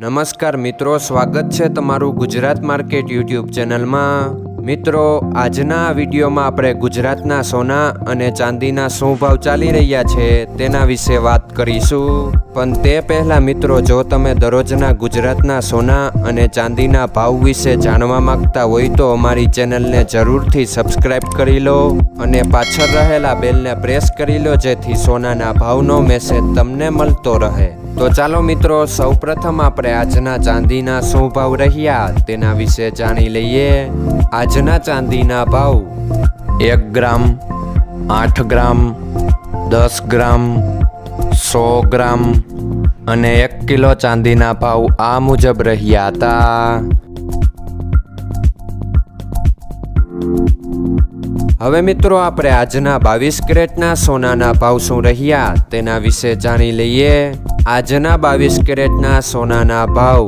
નમસ્કાર મિત્રો, સ્વાગત છે તમારું ગુજરાત માર્કેટ યુટ્યુબ ચેનલમાં। મિત્રો, આજના આ વિડીયોમાં આપણે ગુજરાતના સોના અને ચાંદીના શું ભાવ ચાલી રહ્યા છે તેના વિશે વાત કરીશું। પણ તે પહેલાં મિત્રો, જો તમે દરરોજના ગુજરાતના સોના અને ચાંદીના ભાવ વિશે જાણવા માંગતા હોય તો અમારી ચેનલને જરૂરથી સબસ્ક્રાઈબ કરી લો અને પાછળ રહેલા બેલને પ્રેસ કરી લો, જેથી સોનાના ભાવનો મેસેજ તમને મળતો રહે। તો ચાલો મિત્રો, સૌપ્રથમ આપણે આજના ચાંદીના શું ભાવ રહ્યા તેના વિશે જાણી લઈએ। આજના ચાંદીના ભાવ 1 ગ્રામ, 8 ગ્રામ, 10 ગ્રામ, 100 ગ્રામ અને 1 કિલો ચાંદીના ભાવ આ મુજબ રહ્યા હતા। હવે મિત્રો, આપણે આજના 22 કેરેટના સોનાના ભાવ શું રહ્યા તેના વિશે જાણી લઈએ। આજના 22 કેરેટના સોનાના ભાવ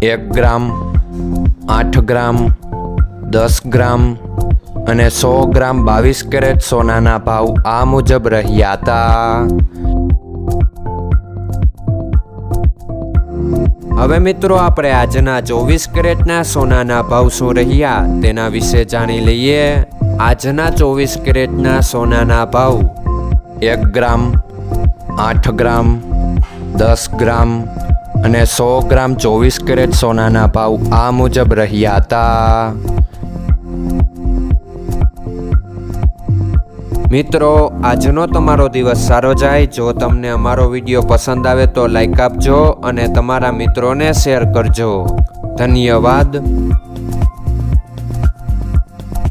1 ગ્રામ, 8 ગ્રામ, 10 ગ્રામ અને 100 ગ્રામ 22 કેરેટ સોનાના ભાવ આ મુજબ રહ્યા હતા। હવે મિત્રો, આપણે આજના 24 કેરેટના સોનાના ભાવ શું રહ્યા તેના વિશે જાણી લઈએ। આજના 24 કેરેટના સોનાના ભાવ 1 ગ્રામ, 8 ગ્રામ, 10 ગ્રામ અને 100 ગ્રામ 24 કેરેટ સોનાના ભાવ આ મુજબ રહ્યા હતા। મિત્રો, આજનો તમારો દિવસ સારો જાય। જો તમને અમારો વિડીયો પસંદ આવે તો લાઈક આપજો અને તમારા મિત્રોને શેર કરજો। ધન્યવાદ।